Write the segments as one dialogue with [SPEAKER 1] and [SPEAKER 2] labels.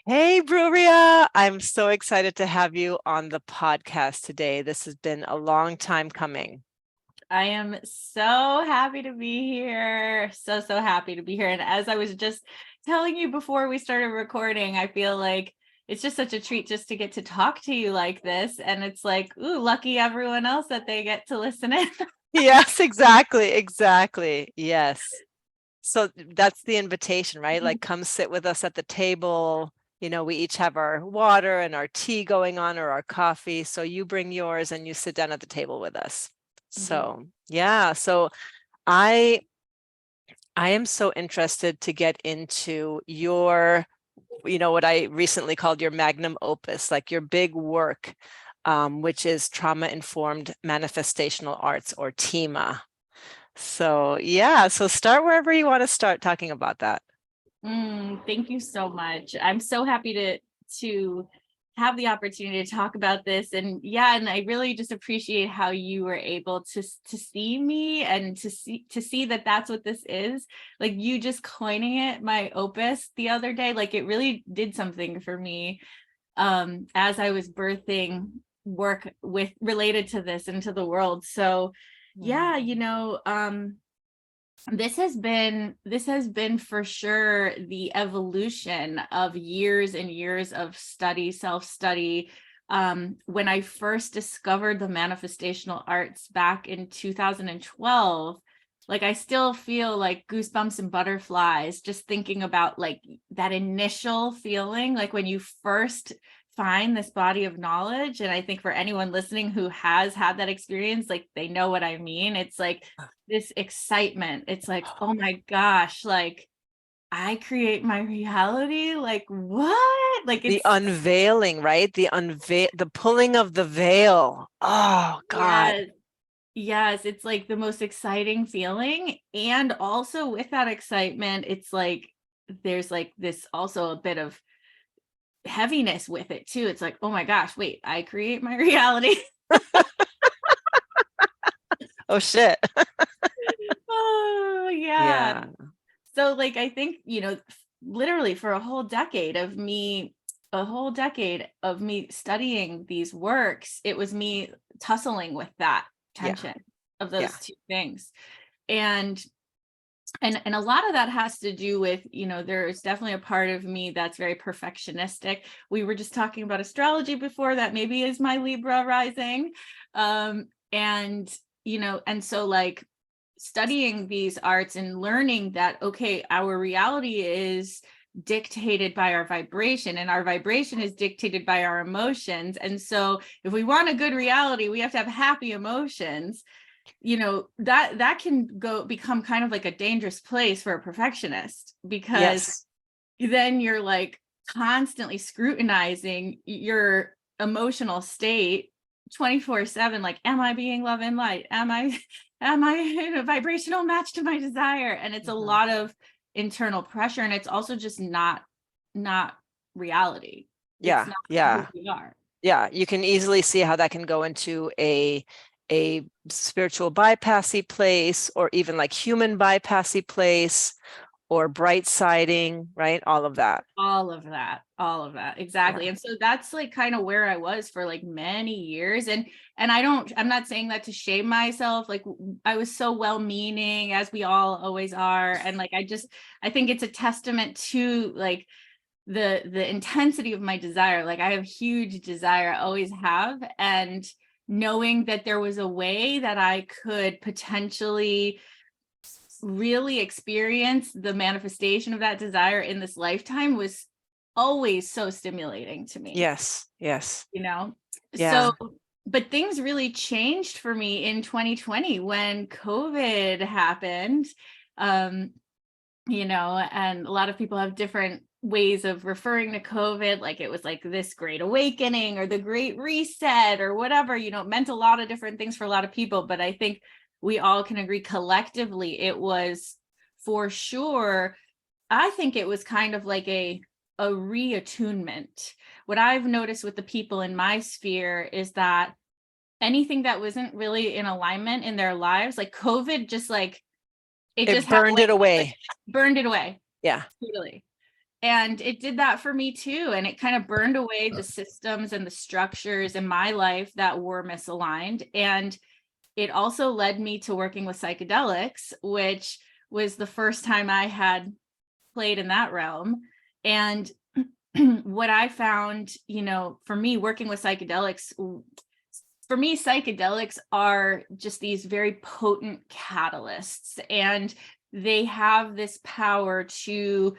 [SPEAKER 1] Hey, Bruriyah. I'm so excited to have you on the podcast today. This has been a long time coming.
[SPEAKER 2] I am so happy to be here. So happy to be here. And as I was just telling you before we started recording, I feel like it's just such a treat just to get to talk to you like this. And it's like, ooh, lucky everyone else that they get to listen in.
[SPEAKER 1] Yes, exactly. Yes. So that's the invitation, right? Like, come sit with us at the table. We each have our water and our tea going on or our coffee. So you bring yours and you sit down at the table with us. So, yeah. So I am so interested to get into your what I recently called your magnum opus, like your big work, which is Trauma Informed Manifestational Arts, or TIMA. So yeah, so start wherever you want to start talking about that.
[SPEAKER 2] Thank you so much. I'm so happy to have the opportunity to talk about this. And I really just appreciate how you were able to see me and to see that that's what this is. Like, you just coining it my opus the other day, like it really did something for me as I was birthing work with related to this into the world. So this has been for sure the evolution of years and years of self-study. When I first discovered the manifestational arts back in 2012, like I still feel like goosebumps and butterflies just thinking about like that initial feeling, like when you first find this body of knowledge. And I think for anyone listening who has had that experience, like they know what I mean. It's like this excitement. It's like, oh my gosh, like I create my reality. Like what? Like
[SPEAKER 1] The
[SPEAKER 2] it's
[SPEAKER 1] unveiling, right? The pulling of the veil. Oh God.
[SPEAKER 2] yes, yes, it's like the most exciting feeling. And also with that excitement, it's like there's like this also a bit of heaviness with it too. It's like, oh my gosh, wait, I create my reality.
[SPEAKER 1] Oh shit.
[SPEAKER 2] Oh yeah.
[SPEAKER 1] Yeah.
[SPEAKER 2] So like I think, literally for a whole decade of me studying these works, it was me tussling with that
[SPEAKER 1] Yeah.
[SPEAKER 2] tension of
[SPEAKER 1] Yeah.
[SPEAKER 2] those two things. And and a lot of that has to do with, there's definitely a part of me that's very perfectionistic. We were just talking about astrology before, that maybe is my Libra rising. And and so like studying these arts and learning that, okay, our reality is dictated by our vibration, and our vibration is dictated by our emotions. And so if we want a good reality, we have to have happy emotions. That can become kind of like a dangerous place for a perfectionist, because
[SPEAKER 1] Yes.
[SPEAKER 2] then you're like constantly scrutinizing your emotional state 24/7, like, am I being love and light? Am I in a vibrational match to my desire? And it's a
[SPEAKER 1] Mhm.
[SPEAKER 2] lot of internal pressure, and it's also just not reality. It's
[SPEAKER 1] Yeah.
[SPEAKER 2] not who
[SPEAKER 1] Yeah.
[SPEAKER 2] we are.
[SPEAKER 1] Yeah. You can easily see how that can go into a spiritual bypassy place, or even like human bypassy place, or bright siding, right? All of that.
[SPEAKER 2] All of that,
[SPEAKER 1] Yeah.
[SPEAKER 2] exactly. And so that's like kind of where I was for like many years. And I'm not saying that to shame myself. Like I was so well-meaning, as we all always are. And like I think it's a testament to like the intensity of my desire. Like I have huge desire, I always have. And knowing that there was a way that I could potentially really experience the manifestation of that desire in this lifetime was always so stimulating to me,
[SPEAKER 1] Yes. Yes.
[SPEAKER 2] you know?
[SPEAKER 1] Yeah.
[SPEAKER 2] So, but things really changed for me in 2020 when COVID happened. Um, and a lot of people have different ways of referring to COVID, like it was like this great awakening or the great reset or whatever, it meant a lot of different things for a lot of people. But I think we all can agree collectively it was, for sure, I think it was kind of like a reattunement. What I've noticed with the people in my sphere is that anything that wasn't really in alignment in their lives, like COVID, just like it
[SPEAKER 1] It
[SPEAKER 2] just had
[SPEAKER 1] burned
[SPEAKER 2] like
[SPEAKER 1] it away.
[SPEAKER 2] burned it away.
[SPEAKER 1] Yeah.
[SPEAKER 2] Totally. And it did that for me too. And it kind of burned away the systems and the structures in my life that were misaligned. And it also led me to working with psychedelics, which was the first time I had played in that realm. And what I found, for me, working with psychedelics, for me, psychedelics are just these very potent catalysts, and they have this power to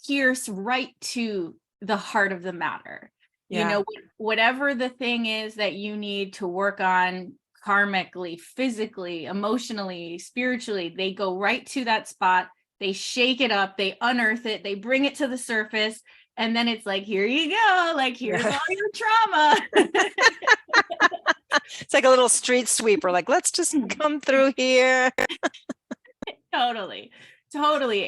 [SPEAKER 2] pierce right to the heart of the matter.
[SPEAKER 1] Yeah.
[SPEAKER 2] Whatever the thing is that you need to work on karmically, physically, emotionally, spiritually, they go right to that spot. They shake it up, they unearth it, they bring it to the surface, and then it's like, here you go, like, here's all your trauma.
[SPEAKER 1] It's like a little street sweeper, like, let's just come through here.
[SPEAKER 2] Totally.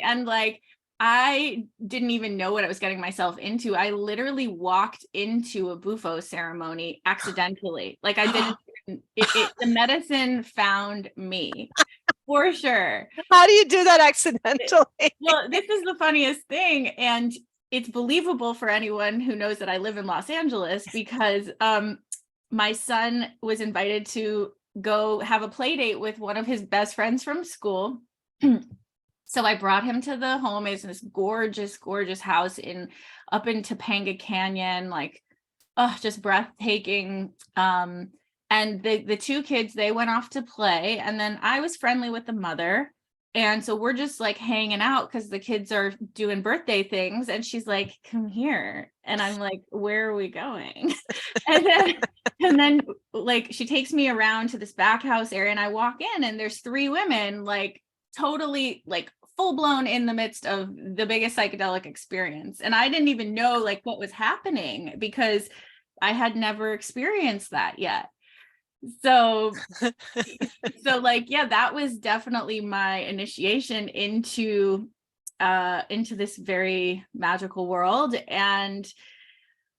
[SPEAKER 2] And like, I didn't even know what I was getting myself into. I literally walked into a Bufo ceremony accidentally. Like, I didn't, the medicine found me, for sure.
[SPEAKER 1] How do you do that accidentally?
[SPEAKER 2] Well, this is the funniest thing. And it's believable for anyone who knows that I live in Los Angeles, because my son was invited to go have a play date with one of his best friends from school. So I brought him to the home. It's this gorgeous, gorgeous house up in Topanga Canyon, like, oh, just breathtaking. And the two kids, they went off to play. And then I was friendly with the mother. And so we're just like hanging out because the kids are doing birthday things. And she's like, come here. And I'm like, where are we going? and then like, she takes me around to this back house area, and I walk in, and there's three women, like, totally like full blown in the midst of the biggest psychedelic experience. And I didn't even know like what was happening, because I had never experienced that yet. So like, yeah, that was definitely my initiation into this very magical world. And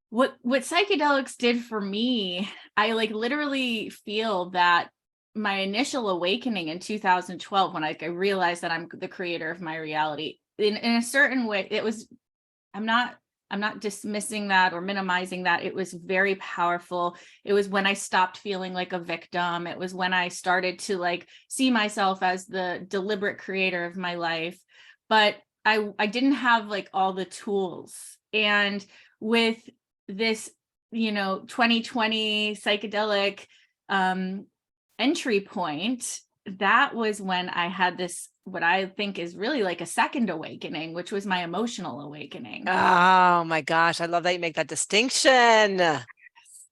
[SPEAKER 2] what psychedelics did for me, I like literally feel that my initial awakening in 2012, when I realized that I'm the creator of my reality, in a certain way, it was, I'm not dismissing that or minimizing that. It was very powerful. It was when I stopped feeling like a victim. It was when I started to like see myself as the deliberate creator of my life. But I didn't have like all the tools. And with this, 2020 psychedelic entry point, that was when I had this, what I think is really like a second awakening, which was my emotional awakening.
[SPEAKER 1] Oh my gosh, I love that you make that distinction.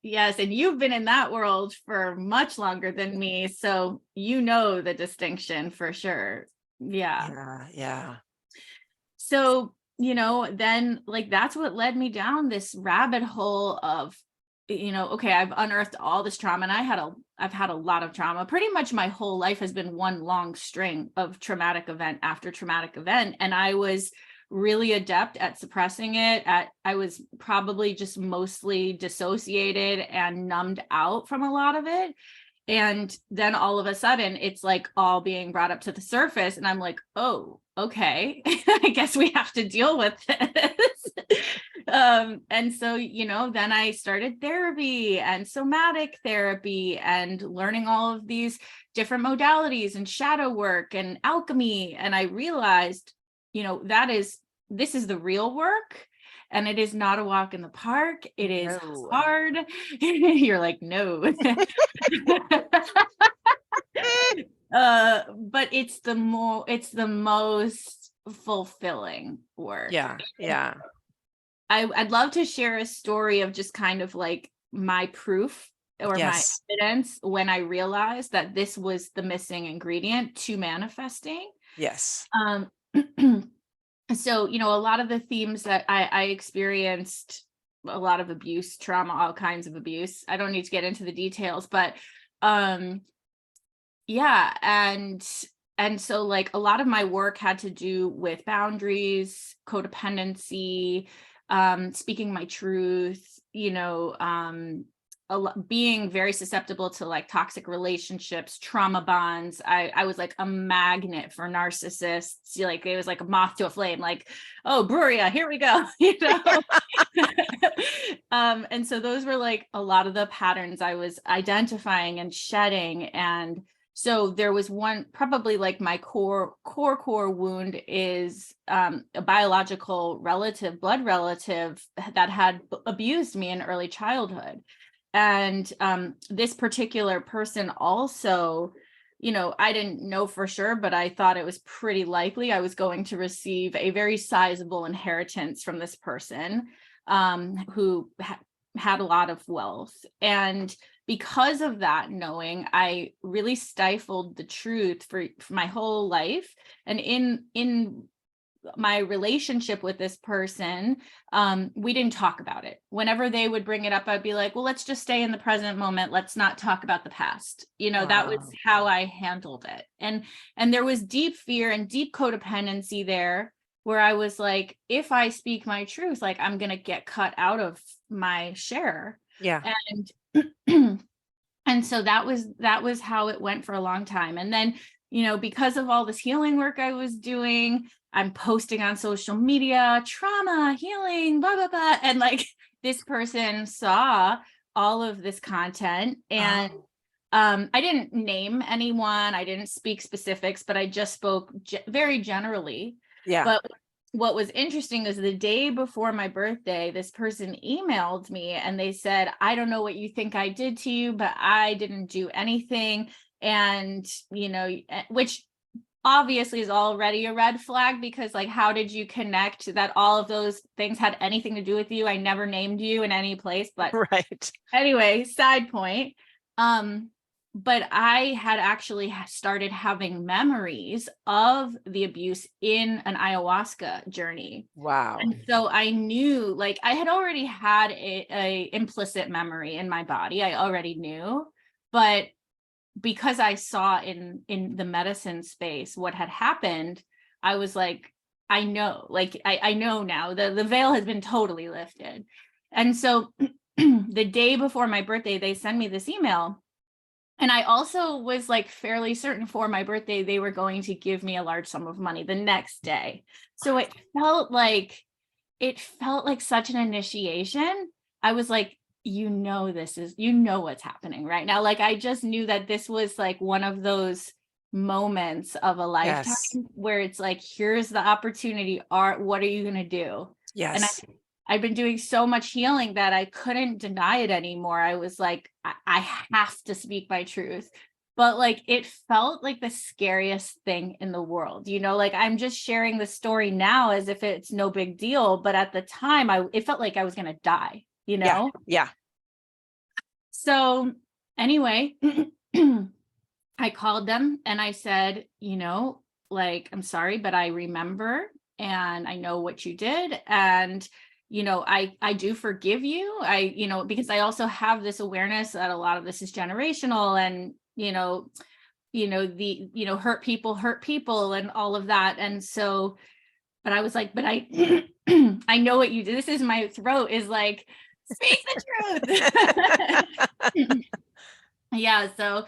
[SPEAKER 2] Yes, and you've been in that world for much longer than me, so you know the distinction for sure.
[SPEAKER 1] Yeah.
[SPEAKER 2] So, then like that's what led me down this rabbit hole of, okay, I've unearthed all this trauma, and I've had a lot of trauma. Pretty much my whole life has been one long string of traumatic event after traumatic event. And I was really adept at suppressing it. I was probably just mostly dissociated and numbed out from a lot of it. And then all of a sudden it's like all being brought up to the surface. And I'm like, oh, okay, I guess we have to deal with this. And so, then I started therapy and somatic therapy and learning all of these different modalities and shadow work and alchemy. And I realized, this is the real work. And it is not a walk in the park. It is hard. You're like, no. But it's the most fulfilling work.
[SPEAKER 1] Yeah.
[SPEAKER 2] I'd love to share a story of just kind of like my proof or my evidence when I realized that this was the missing ingredient to manifesting.
[SPEAKER 1] Yes.
[SPEAKER 2] So, a lot of the themes that I experienced, a lot of abuse, trauma, all kinds of abuse. I don't need to get into the details, but yeah. And so like a lot of my work had to do with boundaries, codependency, speaking my truth, being very susceptible to like toxic relationships, trauma bonds. I was like a magnet for narcissists. Like it was like a moth to a flame, like, oh, Bruriyah, here we go. And so those were like a lot of the patterns I was identifying and shedding. And so there was one, probably like my core wound is a biological relative, blood relative that had abused me in early childhood. And this particular person also, I didn't know for sure, but I thought it was pretty likely I was going to receive a very sizable inheritance from this person who had a lot of wealth. And because of that knowing, I really stifled the truth for my whole life. And in my relationship with this person, we didn't talk about it. Whenever they would bring it up, I'd be like, well, let's just stay in the present moment. Let's not talk about the past. That was how I handled it. And there was deep fear and deep codependency there, where I was like, if I speak my truth, like I'm going to get cut out of my share.
[SPEAKER 1] Yeah.
[SPEAKER 2] And so that was how it went for a long time. And then, because of all this healing work I was doing, I'm posting on social media, trauma, healing, blah, blah, blah. And like this person saw all of this content, and I didn't name anyone. I didn't speak specifics, but I just spoke very generally.
[SPEAKER 1] Yeah.
[SPEAKER 2] But what was interesting is the day before my birthday, this person emailed me and they said, I don't know what you think I did to you, but I didn't do anything. And, which obviously is already a red flag, because like, how did you connect that all of those things had anything to do with you? I never named you in any place, but
[SPEAKER 1] right.
[SPEAKER 2] Anyway, side point. But I had actually started having memories of the abuse in an ayahuasca journey.
[SPEAKER 1] Wow.
[SPEAKER 2] And so I knew, like, I had already had a implicit memory in my body. I already knew, but because I saw in the medicine space what had happened, I was like, I know, like, I know now. The veil has been totally lifted. And so the day before my birthday, they send me this email. And I also was like fairly certain for my birthday, they were going to give me a large sum of money the next day. So it felt like such an initiation. I was like, what's happening right now. Like, I just knew that this was like one of those moments of a lifetime where it's like, here's the opportunity. What are you going to do?
[SPEAKER 1] Yes.
[SPEAKER 2] And I've been doing so much healing that I couldn't deny it anymore. I was like, I have to speak my truth. But like, it felt like the scariest thing in the world, like I'm just sharing the story now as if it's no big deal. But at the time, it felt like I was going to die,
[SPEAKER 1] Yeah.
[SPEAKER 2] So anyway, I called them and I said, like, I'm sorry, but I remember and I know what you did. And I do forgive you. Because I also have this awareness that a lot of this is generational, and, hurt people and all of that. And so, but I was like, but I, I know what you did. This is my throat is like, speak the truth. Yeah. So,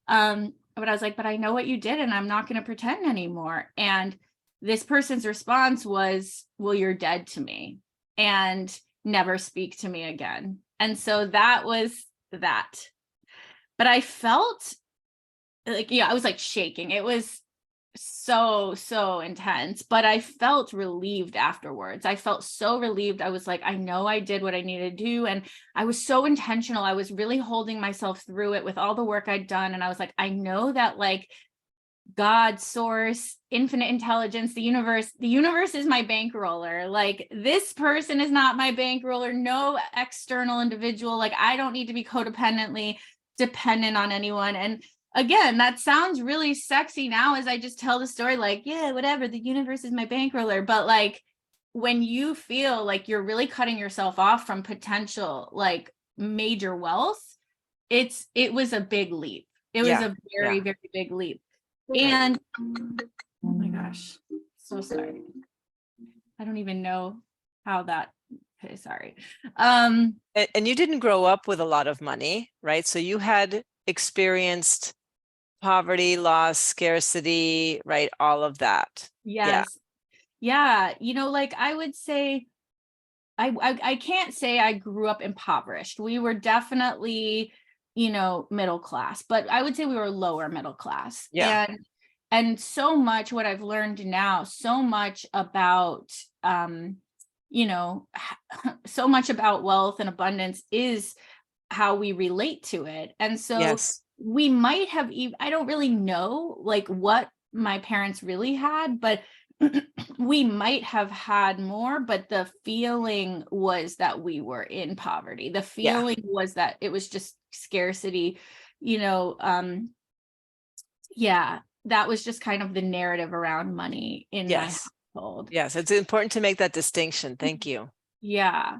[SPEAKER 2] but I was like, but I know what you did and I'm not going to pretend anymore. And this person's response was, well, you're dead to me. And never speak to me again. And so that was that. But I felt like, I was like shaking. It was so intense, but I felt relieved afterwards. I felt so relieved. I was like, I know I did what I needed to do. And I was so intentional. I was really holding myself through it with all the work I'd done. And I was like, I know that like God, source, infinite intelligence, the universe is my bankroller. Like, this person is not my bankroller. No external individual. Like, I don't need to be codependently dependent on anyone. And again, that sounds really sexy now as I just tell the story, like, yeah, whatever, the universe is my bankroller. But like, when you feel like you're really cutting yourself off from potential, like major wealth, it was a big leap. It was a very, very big leap. And oh my gosh, so sorry. I don't even know how that Okay, sorry.
[SPEAKER 1] And you didn't grow up with a lot of money, right? So you had experienced poverty, loss, scarcity, right? All of that. Yeah.
[SPEAKER 2] Yes. Yeah. Like I would say, I can't say I grew up impoverished. We were definitely, middle class, but I would say we were lower middle class.
[SPEAKER 1] Yeah.
[SPEAKER 2] And so much what I've learned now, so much about, so much about wealth and abundance is how we relate to it. And so
[SPEAKER 1] Yes.
[SPEAKER 2] we might have even, I don't really know like what my parents really had, but we might have had more, but the feeling was that we were in poverty. The
[SPEAKER 1] Yeah.
[SPEAKER 2] feeling was that it was just scarcity, yeah, that was just kind of the narrative around money in my
[SPEAKER 1] Yes.
[SPEAKER 2] household.
[SPEAKER 1] Yes. It's important to make that distinction. Thank you.
[SPEAKER 2] Yeah.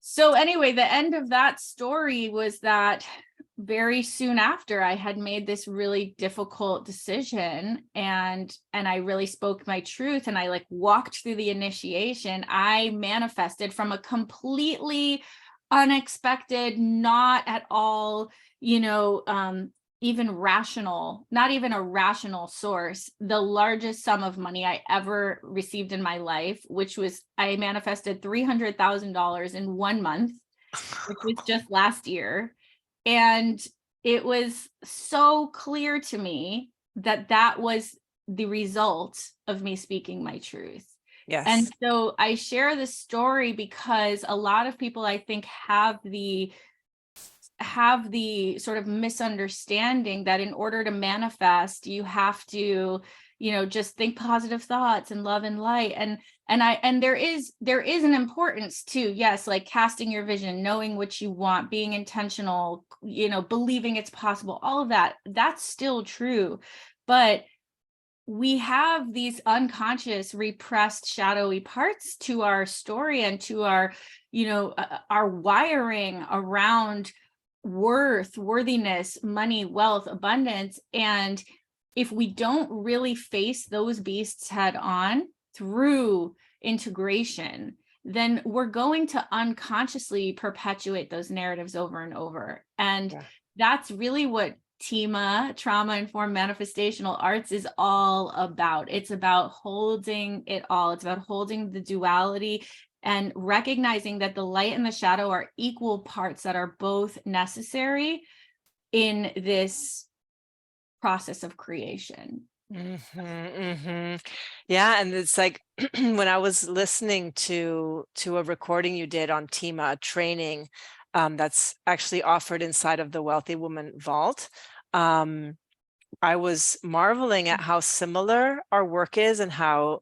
[SPEAKER 2] So anyway, the end of that story was that very soon after I had made this really difficult decision and I really spoke my truth and I like walked through the initiation, I manifested from a completely unexpected, not at all, even rational, not even a rational source, the largest sum of money I ever received in my life, which was I manifested $300,000 in 1 month, which was just last year. And it was so clear to me that that was the result of me speaking my truth.
[SPEAKER 1] Yes.
[SPEAKER 2] And so I share this story because a lot of people, I think, have the sort of misunderstanding that in order to manifest, you have to, just think positive thoughts and love and light. And there is an importance to, yes, like casting your vision, knowing what you want, being intentional, believing it's possible, all of that, that's still true. But we have these unconscious, repressed, shadowy parts to our story and to our, our wiring around worthiness, money, wealth, abundance. And if we don't really face those beasts head on through integration, then we're going to unconsciously perpetuate those narratives over and over. And that's really what TIMA, Trauma Informed Manifestational Arts, is all about. It's about holding it all. It's about holding the duality and recognizing that the light and the shadow are equal parts that are both necessary in this process of creation.
[SPEAKER 1] Mm-hmm, mm-hmm. Yeah, and it's like when I was listening to a recording you did on TIMA training, that's actually offered inside of the Wealthy Woman Vault. I was marveling at how similar our work is and how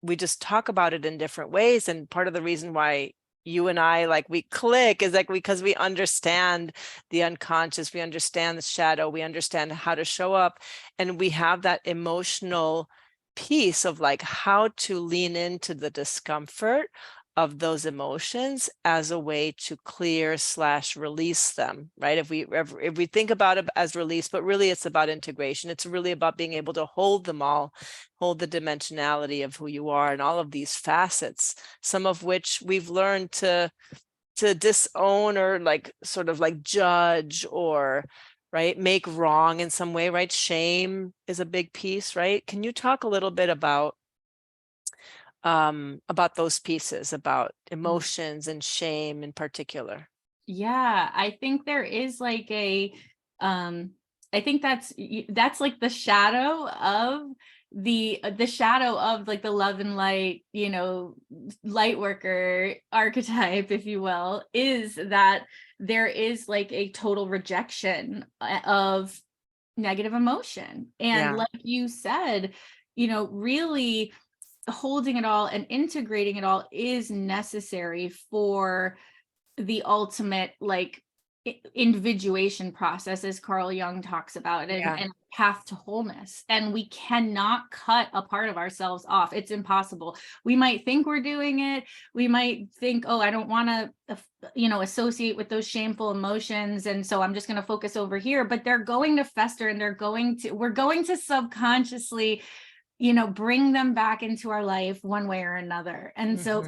[SPEAKER 1] we just talk about it in different ways. And part of the reason why you and I, like, we click is like because we understand the unconscious, we understand the shadow, we understand how to show up, and we have that emotional piece of like how to lean into the discomfort of those emotions as a way to clear / release them, right? If we think about it as release, but really it's about integration. It's really about being able to hold them all, hold the dimensionality of who you are and all of these facets, some of which we've learned to disown or like sort of like judge or right make wrong in some way, right? Shame is a big piece, right? Can you talk a little bit about those pieces, about emotions and shame in particular?
[SPEAKER 2] Yeah, I think there is like I think that's like the shadow of the shadow of like the love and light, light worker archetype, if you will, is that there is like a total rejection of negative emotion. And
[SPEAKER 1] Yeah.
[SPEAKER 2] like you said, really holding it all and integrating it all is necessary for the ultimate like individuation process, as Carl Jung talks about, and path to wholeness. And we cannot cut a part of ourselves off. It's impossible. We might think we're doing it. We might think, oh, I don't want to, associate with those shameful emotions. And so I'm just going to focus over here, but they're going to fester and we're going to subconsciously, bring them back into our life one way or another. And so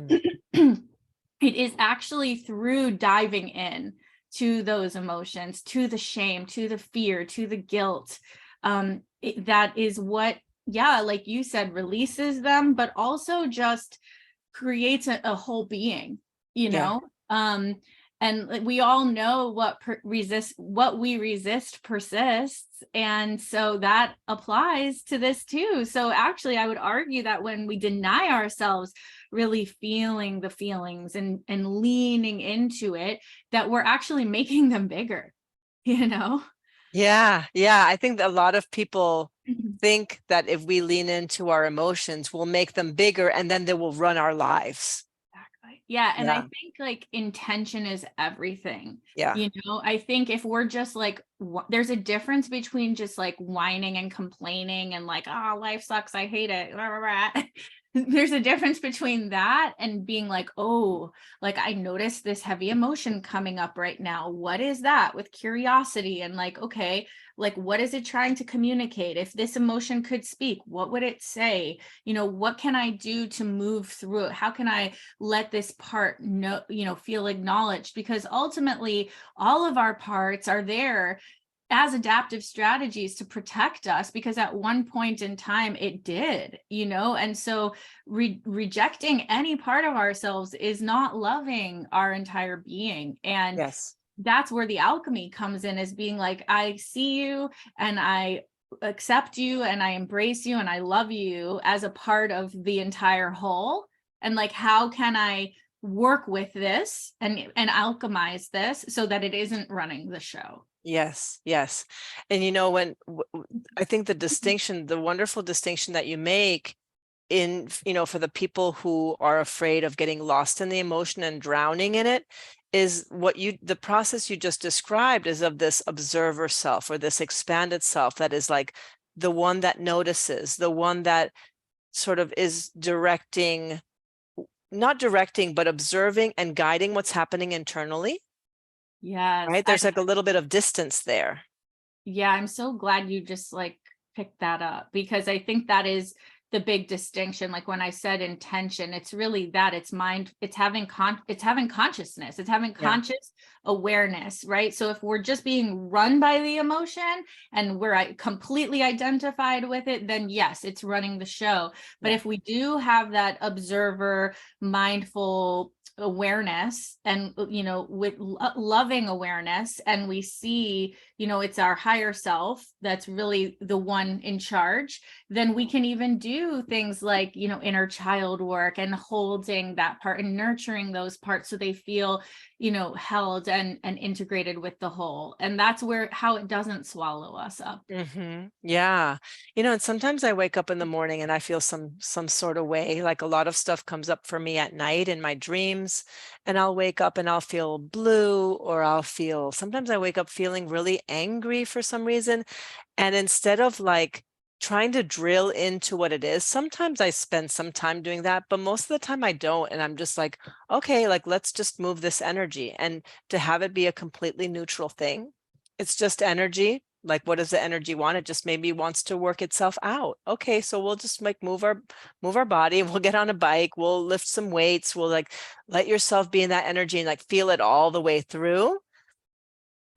[SPEAKER 2] it is actually through diving in to those emotions, to the shame, to the fear, to the guilt. That is what, yeah, like you said, releases them, but also just creates a whole being, you
[SPEAKER 1] Yeah.
[SPEAKER 2] know? And we all know what we resist persists. And so that applies to this too. So actually, I would argue that when we deny ourselves really feeling the feelings and leaning into it, that we're actually making them bigger, you know?
[SPEAKER 1] Yeah. Yeah. I think that a lot of people think that if we lean into our emotions, we'll make them bigger and then they will run our lives.
[SPEAKER 2] Exactly. Yeah. And I
[SPEAKER 1] Yeah.
[SPEAKER 2] think like intention is everything.
[SPEAKER 1] Yeah.
[SPEAKER 2] You know, I think if we're just like, there's a difference between just like whining and complaining and like, oh, life sucks, I hate it. Rah, rah, rah. There's a difference between that and being like, oh, like I noticed this heavy emotion coming up right now. What is that? With curiosity and like, okay, like what is it trying to communicate? If this emotion could speak, what would it say? You know, what can I do to move through it? How can I let this part know, you know, feel acknowledged? Because ultimately all of our parts are there as adaptive strategies to protect us, because at one point in time it did, you know? And so rejecting any part of ourselves is not loving our entire being. And
[SPEAKER 1] Yes.
[SPEAKER 2] that's where the alchemy comes in, as being like, I see you and I accept you and I embrace you and I love you as a part of the entire whole. And like, how can I work with this and alchemize this so that it isn't running the show?
[SPEAKER 1] Yes. Yes. And when I think the distinction, the wonderful distinction that you make in, for the people who are afraid of getting lost in the emotion and drowning in it, is the process you just described is of this observer self, or this expanded self that is like the one that notices, the one that sort of is not directing, but observing and guiding what's happening internally,
[SPEAKER 2] Yes.
[SPEAKER 1] right? There's like a little bit of distance there.
[SPEAKER 2] Yeah, I'm so glad you just like picked that up, because I think that is the big distinction. Like when I said intention, it's really that it's mind, it's having consciousness, it's having
[SPEAKER 1] Yeah.
[SPEAKER 2] conscious awareness, right? So if we're just being run by the emotion and we're completely identified with it, then yes, it's running the show. But
[SPEAKER 1] Yeah.
[SPEAKER 2] if we do have that observer, mindful awareness and with loving awareness, and we see it's our higher self that's really the one in charge, then we can even do things like inner child work and holding that part and nurturing those parts so they feel held and integrated with the whole. And that's how it doesn't swallow us up.
[SPEAKER 1] Yeah. And sometimes I wake up in the morning and I feel some sort of way, like a lot of stuff comes up for me at night in my dreams, and I'll wake up and I'll feel blue, or sometimes I wake up feeling really angry for some reason. And instead of like trying to drill into what it is, sometimes I spend some time doing that, but most of the time I don't. And I'm just like, okay, like let's just move this energy, and to have it be a completely neutral thing. It's just energy. Like, what does the energy want? It just maybe wants to work itself out. Okay, so we'll just like move our body. We'll get on a bike. We'll lift some weights. We'll like let yourself be in that energy and like feel it all the way through.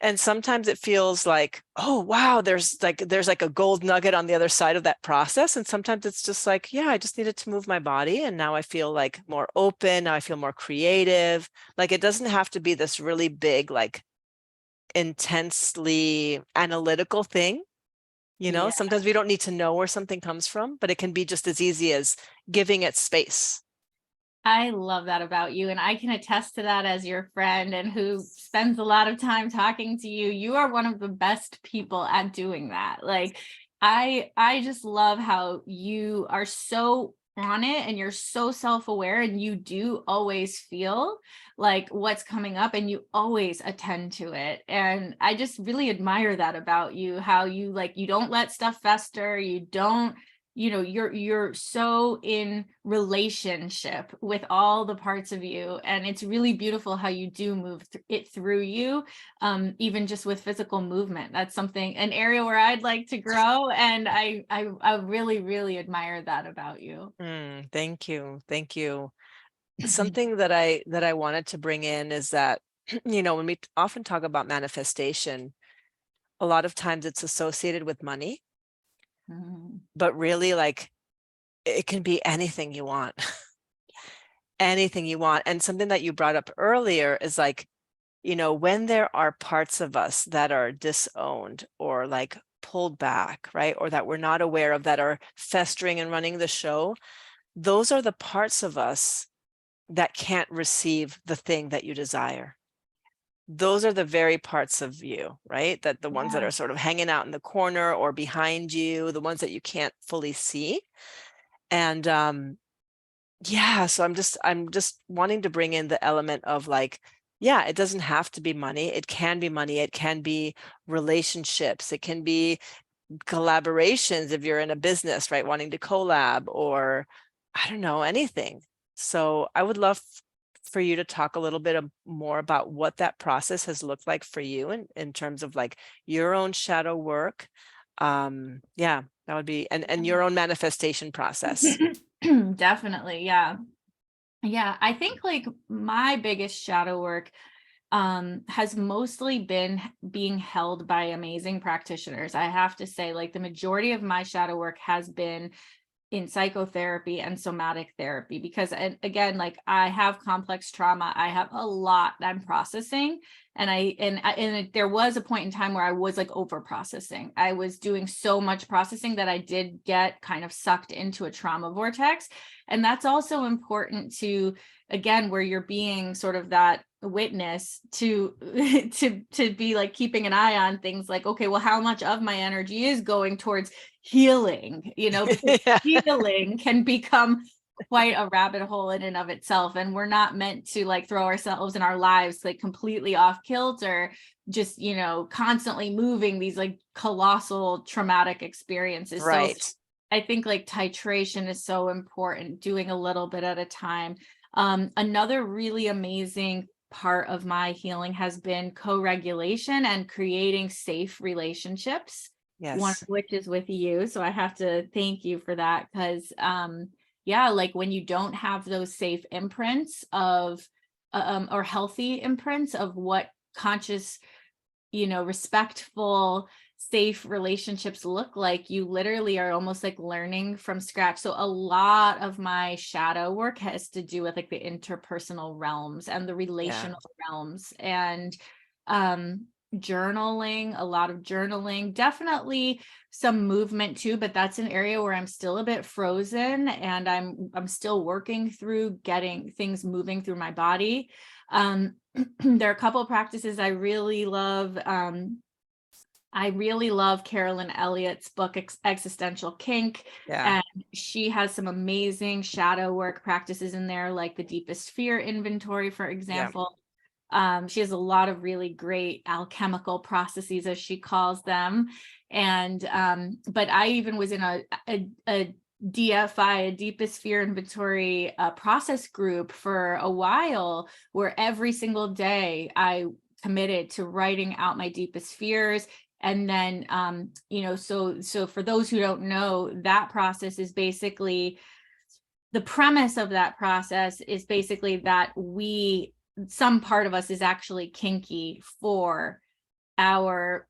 [SPEAKER 1] And sometimes it feels like, oh wow, there's like a gold nugget on the other side of that process. And sometimes it's just like, yeah, I just needed to move my body, and now I feel like more open. Now I feel more creative. Like it doesn't have to be this really big, like intensely analytical thing.
[SPEAKER 2] Yeah,
[SPEAKER 1] Sometimes we don't need to know where something comes from, but it can be just as easy as giving it space.
[SPEAKER 2] I love that about you. And I can attest to that as your friend and who spends a lot of time talking to you. You are one of the best people at doing that. Like I just love how you are so on it and you're so self-aware, and you do always feel like what's coming up and you always attend to it. And I just really admire that about you, how you you don't let stuff fester. You don't you're so in relationship with all the parts of you, and it's really beautiful how you do move it through you, even just with physical movement. That's an area where I'd like to grow, and I really admire that about you.
[SPEAKER 1] Thank you. something that I wanted to bring in is that, when we often talk about manifestation, a lot of times it's associated with money,
[SPEAKER 2] Mhm.
[SPEAKER 1] but really, like, it can be anything you want. Anything you want. And something that you brought up earlier is like, when there are parts of us that are disowned or like pulled back, right? Or that we're not aware of, that are festering and running the show, those are the parts of us that can't receive the thing that you desire. Those are the very parts of you, right? That the ones that
[SPEAKER 2] Yeah.
[SPEAKER 1] are sort of hanging out in the corner or behind you, the ones that you can't fully see. And yeah, so I'm just wanting to bring in the element of like, yeah, it doesn't have to be money. It can be money. It can be relationships. It can be collaborations if you're in a business, right? Wanting to collab, or I don't know, anything. So I would love for you to talk a little bit more about what that process has looked like for you in terms of like your own shadow work. Yeah, that would be, and your own manifestation process.
[SPEAKER 2] Definitely. Yeah. Yeah. I think like my biggest shadow work has mostly been being held by amazing practitioners. I have to say, like, the majority of my shadow work has been in psychotherapy and somatic therapy, because, and again, like, I have complex trauma. I have a lot that I'm processing, and there was a point in time where I was like over processing. I was doing so much processing that I did get kind of sucked into a trauma vortex. And that's also important to, again, where you're being sort of that witness to to be like keeping an eye on things like, okay, well, how much of my energy is going towards healing, because
[SPEAKER 1] Yeah.
[SPEAKER 2] healing can become quite a rabbit hole in and of itself, and we're not meant to like throw ourselves and our lives like completely off kilter, just constantly moving these like colossal traumatic experiences. So
[SPEAKER 1] Right.
[SPEAKER 2] I think like titration is so important, doing a little bit at a time. Another really amazing part of my healing has been co-regulation and creating safe relationships, one of
[SPEAKER 1] Yes.
[SPEAKER 2] which is with you. So I have to thank you for that, because yeah, like when you don't have those safe imprints of or healthy imprints of what conscious, respectful, safe relationships look like, you literally are almost like learning from scratch. So a lot of my shadow work has to do with like the interpersonal realms and the
[SPEAKER 1] Yeah.
[SPEAKER 2] relational realms, and journaling, a lot of journaling, definitely some movement too, but that's an area where I'm still a bit frozen, and I'm still working through getting things moving through my body. There are a couple of practices I really love. I really love Carolyn Elliott's book, Existential Kink.
[SPEAKER 1] Yeah.
[SPEAKER 2] And she has some amazing shadow work practices in there, like the deepest fear inventory, for
[SPEAKER 1] Yeah.
[SPEAKER 2] example. She has a lot of really great alchemical processes, as she calls them. And but I even was in a DFI, a deepest fear inventory process group for a while, where every single day I committed to writing out my deepest fears. And then so for those who don't know, that process is basically, the premise of that process is basically that some part of us is actually kinky for our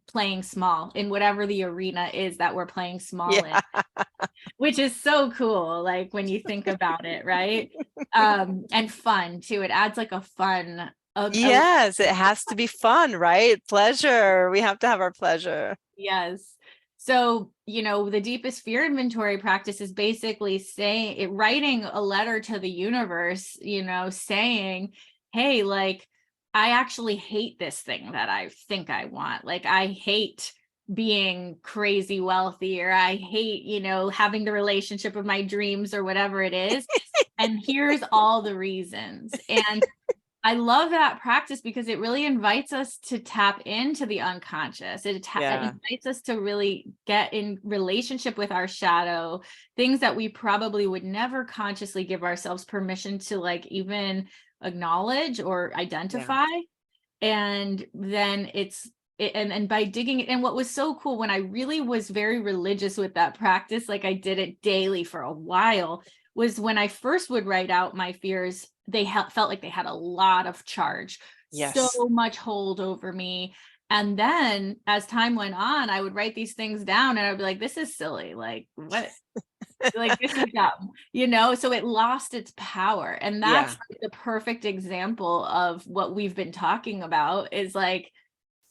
[SPEAKER 2] playing small in whatever the arena is that we're playing small in,
[SPEAKER 1] Yeah.
[SPEAKER 2] which is so cool, like when you think about it, right? And fun too. It adds like a fun,
[SPEAKER 1] Yes, it has to be fun, right? Pleasure. We have to have our pleasure.
[SPEAKER 2] yes. So, the deepest fear inventory practice is basically writing a letter to the universe, saying, hey, like, I actually hate this thing that I think I want. Like, I hate being crazy wealthy, or I hate, having the relationship of my dreams, or whatever it is. And here's all the reasons. And I love that practice because it really invites us to tap into the unconscious. It
[SPEAKER 1] Yeah.
[SPEAKER 2] invites us to really get in relationship with our shadow, things that we probably would never consciously give ourselves permission to like even acknowledge or
[SPEAKER 1] Yeah.
[SPEAKER 2] identify. And then and by digging it, and what was so cool, when I really was very religious with that practice, like I did it daily for a while, was when I first would write out my fears, they felt like they had a lot of charge, so
[SPEAKER 1] Yes.
[SPEAKER 2] much hold over me. And then as time went on, I would write these things down and I'd be like, this is silly. Like, what? Like, this is dumb, so it lost its power. And that's
[SPEAKER 1] Yeah.
[SPEAKER 2] like the perfect example of what we've been talking about, is like,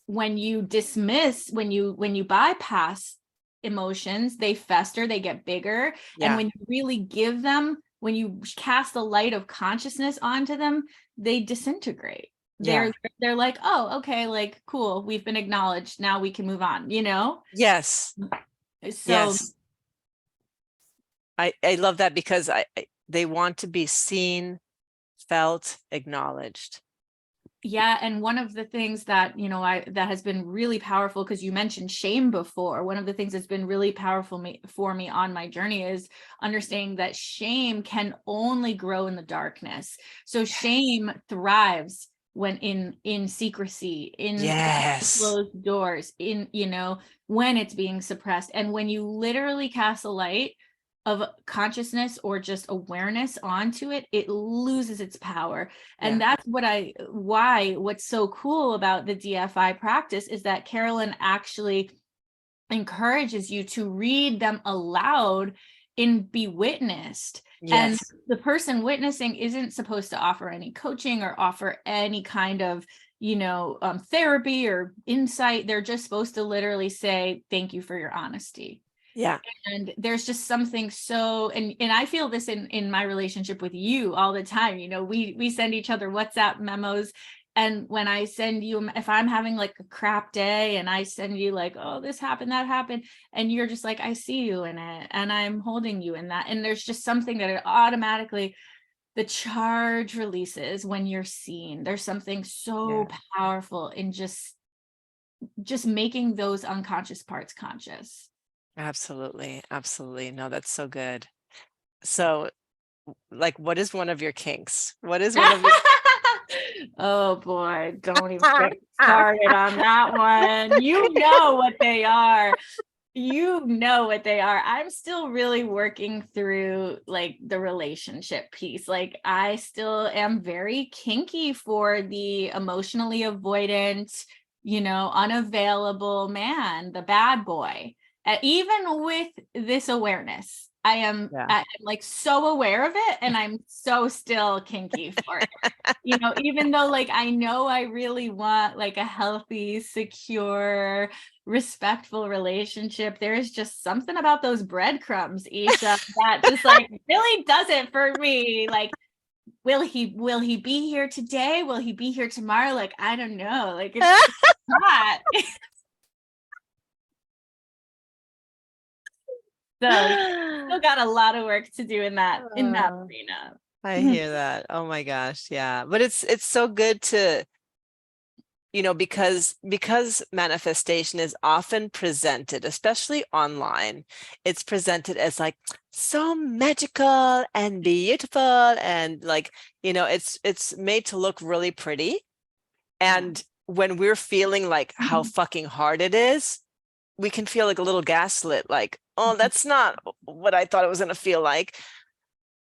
[SPEAKER 2] when you dismiss, when you bypass emotions, they fester, they get bigger. And
[SPEAKER 1] Yeah.
[SPEAKER 2] when you really give them, when you cast the light of consciousness onto them, they disintegrate.
[SPEAKER 1] Yeah.
[SPEAKER 2] They're like, oh, okay, like, cool, we've been acknowledged, now we can move on.
[SPEAKER 1] Yes.
[SPEAKER 2] So
[SPEAKER 1] Yes. I love that, because they want to be seen, felt, acknowledged.
[SPEAKER 2] yeah, and one of the things that that has been really powerful, because you mentioned shame before, one of the things that's been really powerful for me on my journey is understanding that shame can only grow in the darkness. So shame thrives when in secrecy, in
[SPEAKER 1] Yes.
[SPEAKER 2] closed doors, in when it's being suppressed. And when you literally cast a light of consciousness or just awareness onto it, it loses its power. And
[SPEAKER 1] Yeah.
[SPEAKER 2] that's what's so cool about the DFI practice is that Carolyn actually encourages you to read them aloud and be witnessed. And
[SPEAKER 1] Yes.
[SPEAKER 2] the person witnessing isn't supposed to offer any coaching or offer any kind of therapy or insight. They're just supposed to literally say, thank you for your honesty.
[SPEAKER 1] Yeah.
[SPEAKER 2] And there's just something so, and I feel this in my relationship with you all the time. We send each other WhatsApp memos. And when I send you, if I'm having like a crap day and I send you like, oh, this happened, that happened, and you're just like, I see you in it and I'm holding you in that. And there's just something that it automatically, the charge releases when you're seen. There's something so
[SPEAKER 1] Yeah.
[SPEAKER 2] powerful in just making those unconscious parts conscious.
[SPEAKER 1] Absolutely. Absolutely. No, that's so good. So, like, what is one of your kinks? What is one of your
[SPEAKER 2] Oh boy, don't even get started on that one. You know what they are. I'm still really working through like the relationship piece. Like, I still am very kinky for the emotionally avoidant, unavailable man, the bad boy. Even with this awareness, I'm
[SPEAKER 1] Yeah.
[SPEAKER 2] like so aware of it, and I'm so still kinky for it. Even though like I know I really want like a healthy, secure, respectful relationship, there's just something about those breadcrumbs, Isha, that just like really does it for me. Like, will he be here today? Will he be here tomorrow? Like, I don't know. Like, it's not. So still got a lot of work to do in that
[SPEAKER 1] Oh,
[SPEAKER 2] arena.
[SPEAKER 1] I hear that. Oh my gosh. Yeah. But it's so good to, because manifestation is often presented, especially online, it's presented as like so magical and beautiful, and like, it's made to look really pretty. And when we're feeling like how fucking hard it is, we can feel like a little gaslit, like, oh, that's not what I thought it was going to feel like.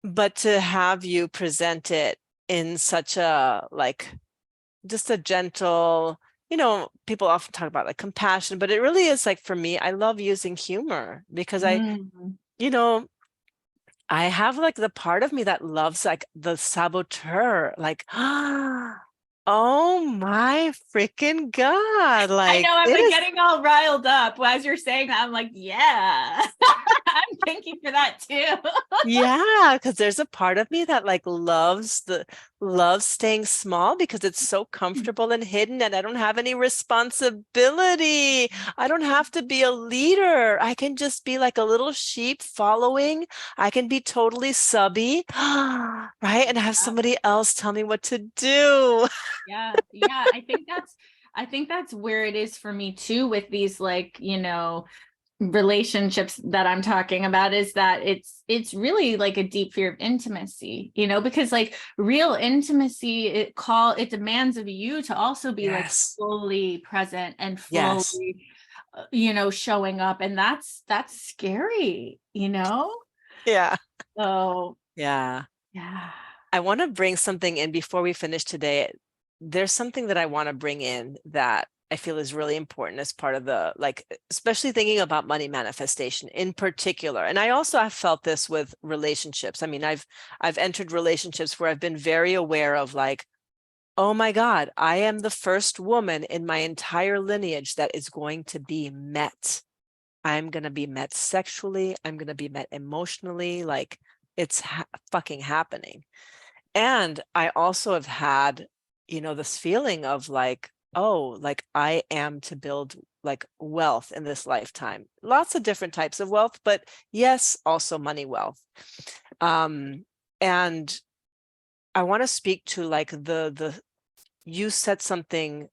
[SPEAKER 1] But to have you present it in such a, like, just a gentle, people often talk about like compassion, but it really is like, for me, I love using humor, because
[SPEAKER 2] Mm.
[SPEAKER 1] you know, I have like the part of me that loves like the saboteur, like, oh my freaking God.
[SPEAKER 2] I
[SPEAKER 1] Like,
[SPEAKER 2] know, I'm
[SPEAKER 1] it
[SPEAKER 2] like
[SPEAKER 1] is.
[SPEAKER 2] getting all riled up as you're saying that. I'm like, yeah, I'm thinking for that too.
[SPEAKER 1] Yeah, because there's a part of me that like loves staying small, because it's so comfortable and hidden, and I don't have any responsibility. I don't have to be a leader. I can just be like a little sheep following. I can be totally subby, right? And have somebody else tell me what to do.
[SPEAKER 2] Yeah, yeah. I think that's where it is for me too with these like, relationships that I'm talking about, is that it's really like a deep fear of intimacy, because like real intimacy, it demands of you to also be like
[SPEAKER 1] Yes.
[SPEAKER 2] fully present and
[SPEAKER 1] Yes.
[SPEAKER 2] fully showing up, and that's scary.
[SPEAKER 1] Yeah.
[SPEAKER 2] So
[SPEAKER 1] Yeah.
[SPEAKER 2] Yeah.
[SPEAKER 1] I want to bring something in before we finish today. There's something that I want to bring in that I feel is really important as part of the, like, especially thinking about money manifestation in particular. And I also have felt this with relationships. I mean, I've entered relationships where I've been very aware of, like, oh my God, I am the first woman in my entire lineage that is going to be met. I'm going to be met sexually. I'm going to be met emotionally. Like, it's fucking happening. And I also have had, this feeling of, like, oh, like I am to build, like, wealth in this lifetime. Lots of different types of wealth, but yes, also money wealth. And I want to speak to, like, you said something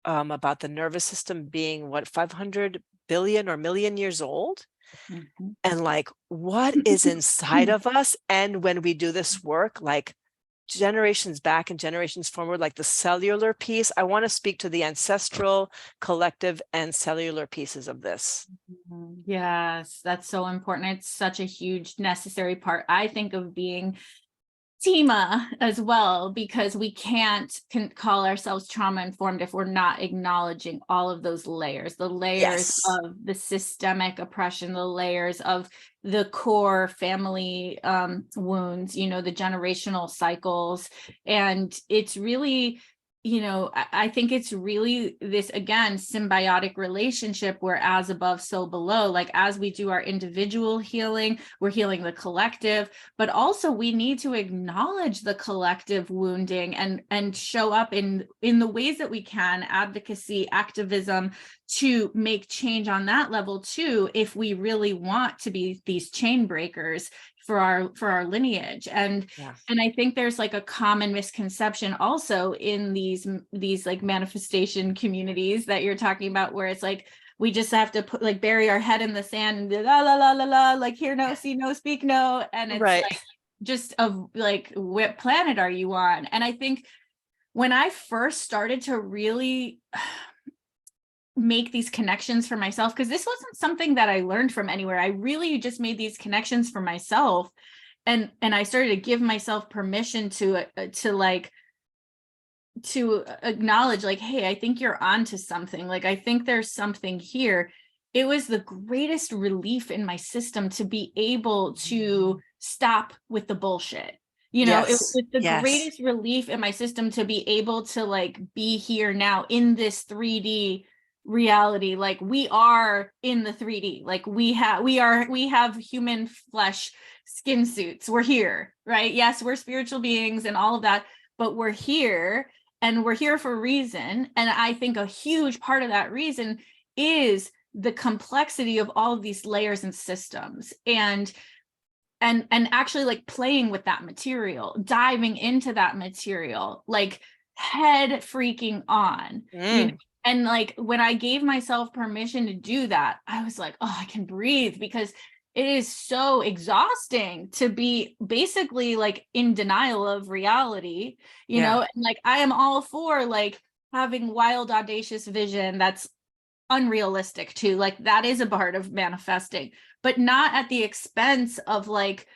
[SPEAKER 1] about the nervous system being, what, 500 billion or million years old?
[SPEAKER 2] Mhm.
[SPEAKER 1] And, like, what is inside of us? And when we do this work, like, generations back and generations forward, like the cellular piece, I want to speak to the ancestral, collective, and cellular pieces of this.
[SPEAKER 2] Yes, that's so important. It's such a huge necessary part, I think, of being TIMA as well, because we can't call ourselves trauma informed if we're not acknowledging all of those layers, the layers
[SPEAKER 1] Yes.
[SPEAKER 2] of the systemic oppression, the layers of the core family wounds, the generational cycles. And it's really, I think it's really this, again, symbiotic relationship where as above, so below. Like, as we do our individual healing, we're healing the collective, but also we need to acknowledge the collective wounding and show up in the ways that we can, advocacy, activism, to make change on that level too, if we really want to be these chain breakers for our lineage. And
[SPEAKER 1] Yeah.
[SPEAKER 2] I think there's like a common misconception also in these like manifestation communities that you're talking about, where it's like we just have to put, like, bury our head in the sand and be la la la la la, like, hear no, see no, speak no. And it's
[SPEAKER 1] Right.
[SPEAKER 2] like, just of like, what planet are you on? And I think when I first started to really make these connections for myself, because this wasn't something that I learned from anywhere, I really just made these connections for myself. And I started to give myself permission to acknowledge, like, hey, I think you're onto something. Like, I think there's something here. It was the greatest relief in my system to be able to stop with the bullshit. It
[SPEAKER 1] Yes.
[SPEAKER 2] was the
[SPEAKER 1] Yes.
[SPEAKER 2] greatest relief in my system to be able to, like, be here now in this 3D reality. Like, we are in the 3D. Like, we have human flesh skin suits. We're here, right? Yes, we're spiritual beings and all of that, but we're here. And we're here for a reason. And I think a huge part of that reason is the complexity of all of these layers and systems, and actually, like, playing with that material, diving into that material, like, head freaking on. And, like, when I gave myself permission to do that, I was like, oh, I can breathe, because it is so exhausting to be basically, like, in denial of reality,
[SPEAKER 1] Yeah.
[SPEAKER 2] and, like, I am all for, like, having wild, audacious vision that's unrealistic too. Like, that is a part of manifesting, but not at the expense of, like,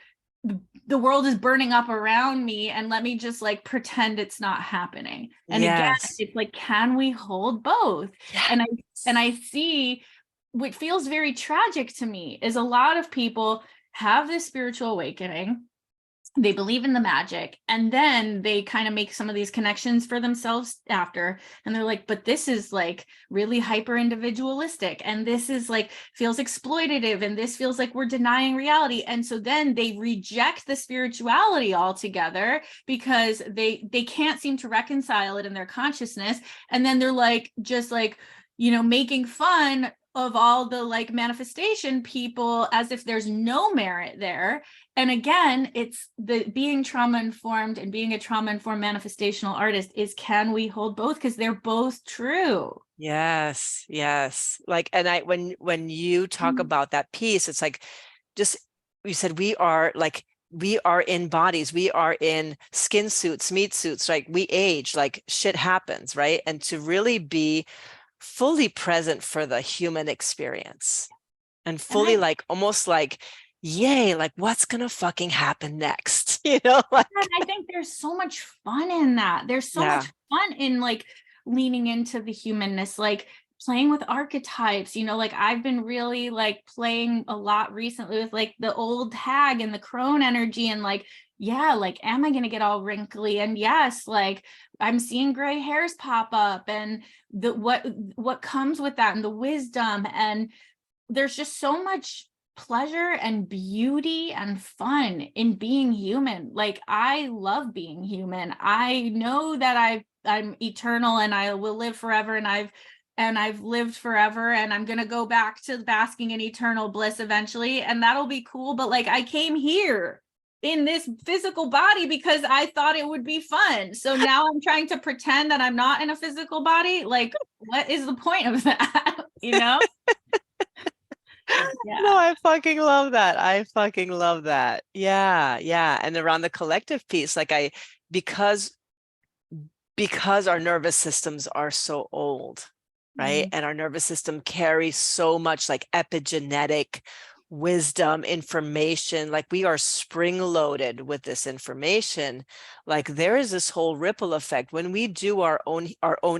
[SPEAKER 2] the world is burning up around me and let me just, like, pretend it's not happening. And again,
[SPEAKER 1] Yes.
[SPEAKER 2] it's like, can we hold both?
[SPEAKER 1] Yeah.
[SPEAKER 2] And I see what feels very tragic to me is a lot of people have this spiritual awakening, they believe in the magic, and then they kind of make some of these connections for themselves after, and they're like, but this is, like, really hyper individualistic, and this is, like, feels exploitative, and this feels like we're denying reality. And so then they reject the spirituality altogether because they can't seem to reconcile it in their consciousness. And then they're, like, just, like, making fun of all the, like, manifestation people as if there's no merit there. And again, it's the being trauma informed and being a trauma informed manifestational artist is, can we hold both? Because they're both true.
[SPEAKER 1] Yes. Yes. Like, and when you talk about that piece, it's like, just, you said we are in bodies, we are in skin suits, meat suits, like, we age, like, shit happens, right? And to really be fully present for the human experience and fully, like, almost like yay, like what's gonna fucking happen next? You know, like,
[SPEAKER 2] And I think there's so much fun in that. There's so
[SPEAKER 1] yeah.
[SPEAKER 2] much fun in like leaning into the humanness, like playing with archetypes, like I've been really like playing a lot recently with like the old hag and the crone energy, and like, yeah, like, am I going to get all wrinkly? And yes, like I'm seeing gray hairs pop up, and the what comes with that, and the wisdom, and there's just so much pleasure and beauty and fun in being human. Like I love being human. I know that I'm eternal and I will live forever, and I've lived forever, and I'm going to go back to basking in eternal bliss eventually, and that'll be cool. But like I came here in this physical body because I thought it would be fun. So now I'm trying to pretend that I'm not in a physical body. Like, what is the point of that?
[SPEAKER 1] No,
[SPEAKER 2] Yeah.
[SPEAKER 1] I fucking love that. I fucking love that. Yeah, yeah. And around the collective piece, like because our nervous systems are so old, right? And our nervous system carries so much like epigenetic wisdom, information, like we are spring loaded with this information. Like there is this whole ripple effect when we do our own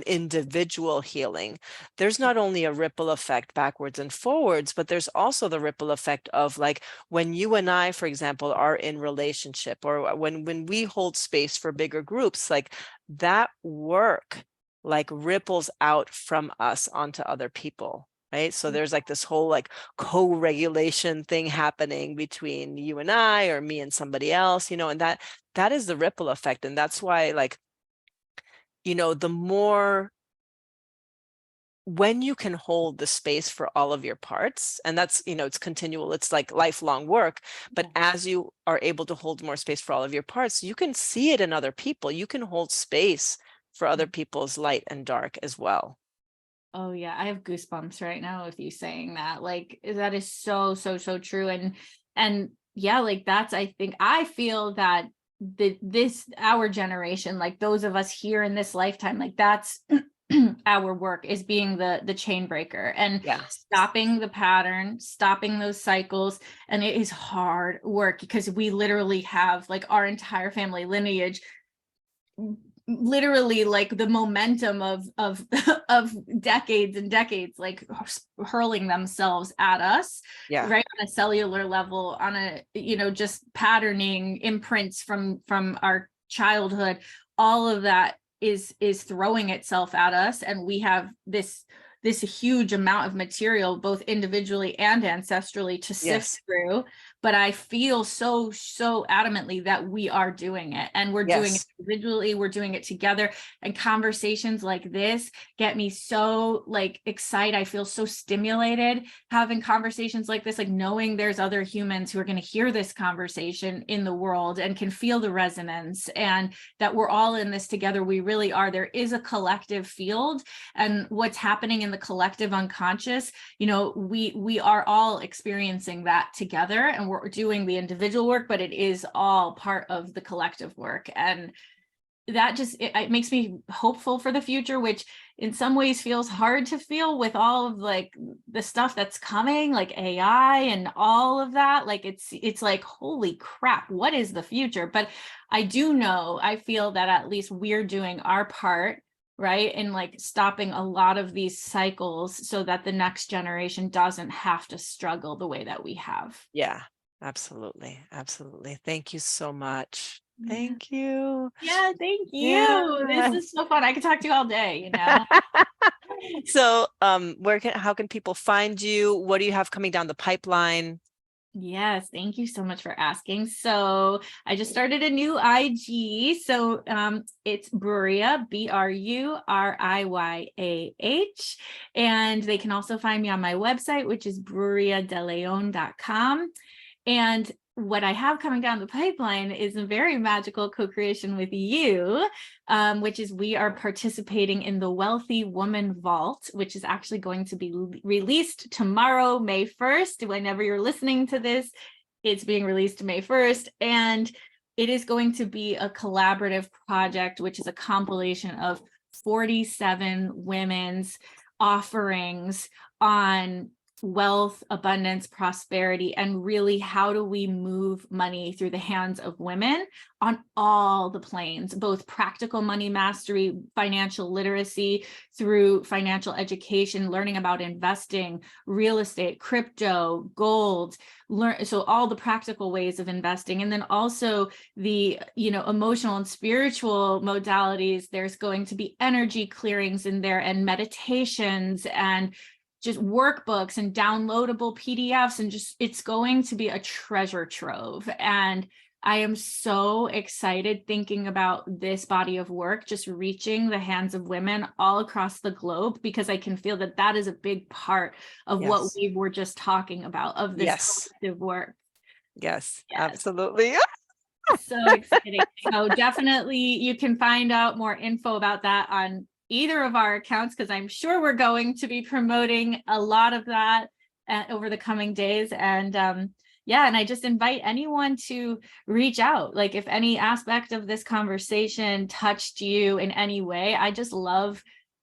[SPEAKER 1] individual healing. There's not only a ripple effect backwards and forwards, but there's also the ripple effect of like when you and I, for example, are in relationship, or when we hold space for bigger groups, like that work like ripples out from us onto other people, right? So there's like this whole like co-regulation thing happening between you and I, or me and somebody else, and that is the ripple effect. And that's why, like, the more when you can hold the space for all of your parts, and that's, it's continual, it's like lifelong work, but as you are able to hold more space for all of your parts, you can see it in other people. You can hold space for other people's light and dark as well.
[SPEAKER 2] Oh yeah, I have goosebumps right now with you saying that. Like that is so, so, so true. And yeah, like I feel that our generation, like those of us here in this lifetime, like that's our work, is being the chain breaker and
[SPEAKER 1] Yeah.
[SPEAKER 2] stopping the pattern, stopping those cycles. And it is hard work because we literally have like our entire family lineage, literally like the momentum of of decades and decades, like hurling themselves at us,
[SPEAKER 1] Yeah.
[SPEAKER 2] right, on a cellular level, on a just patterning imprints from our childhood. All of that is throwing itself at us, and we have this huge amount of material, both individually and ancestrally, to sift
[SPEAKER 1] Yes.
[SPEAKER 2] through. But I feel so adamantly that we are doing it, and we're doing it
[SPEAKER 1] Yes.
[SPEAKER 2] individually, we're doing it together. And conversations like this get me so like excited. I feel so stimulated having conversations like this, like knowing there's other humans who are going to hear this conversation in the world and can feel the resonance, and that we're all in this together. We really are. There is a collective field, and what's happening in the collective unconscious, we are all experiencing that together, and we're doing the individual work, but it is all part of the collective work. And that just, it makes me hopeful for the future, which in some ways feels hard to feel with all of like the stuff that's coming, like AI and all of that. Like it's like, holy crap, what is the future? But I feel that at least we're doing our part, right, in like stopping a lot of these cycles so that the next generation doesn't have to struggle the way that we have.
[SPEAKER 1] Yeah, absolutely. Absolutely. Thank you so much.
[SPEAKER 2] Yeah.
[SPEAKER 1] Thank you.
[SPEAKER 2] Yeah, thank you. This
[SPEAKER 1] Yeah.
[SPEAKER 2] is so fun. I could talk to you all day,
[SPEAKER 1] So, how can people find you? What do you have coming down the pipeline?
[SPEAKER 2] Yes, thank you so much for asking. So I just started a new IG. So it's Bruriyah, BRURIYAH. And they can also find me on my website, which is bruriyahdeleon.com. And what I have coming down the pipeline is a very magical co-creation with you, which is we are participating in the Wealthy Woman Vault, which is actually going to be released tomorrow, May 1st. Whenever you're listening to this, it's being released May 1st. And it is going to be a collaborative project, which is a compilation of 47 women's offerings on wealth, abundance, prosperity, and really how do we move money through the hands of women on all the planes, both practical money mastery, financial literacy, through financial education, learning about investing, real estate, crypto, gold, so all the practical ways of investing, and then also the emotional and spiritual modalities. There's going to be energy clearings in there, and meditations, and just workbooks and downloadable PDFs, and just it's going to be a treasure trove. And I am so excited thinking about this body of work just reaching the hands of women all across the globe, because I can feel that that is a big part of what
[SPEAKER 1] Yes.
[SPEAKER 2] we were just talking about, of this
[SPEAKER 1] Yes.
[SPEAKER 2] collective work.
[SPEAKER 1] Yes,
[SPEAKER 2] Yes.
[SPEAKER 1] absolutely.
[SPEAKER 2] So exciting. So definitely you can find out more info about that on either of our accounts, because I'm sure we're going to be promoting a lot of that over the coming days. And yeah, and I just invite anyone to reach out. Like, if any aspect of this conversation touched you in any way, I just love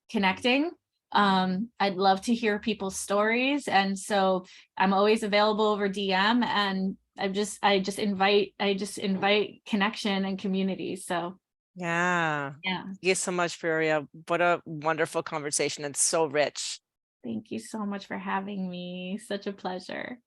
[SPEAKER 2] connecting. I'd love to hear people's stories. And so I'm always available over DM, and I just invite connection and community. So
[SPEAKER 1] Yeah.
[SPEAKER 2] yeah.
[SPEAKER 1] Thank you so much, Bruriyah. What a wonderful conversation. It's so rich.
[SPEAKER 2] Thank you so much for having me. Such a pleasure.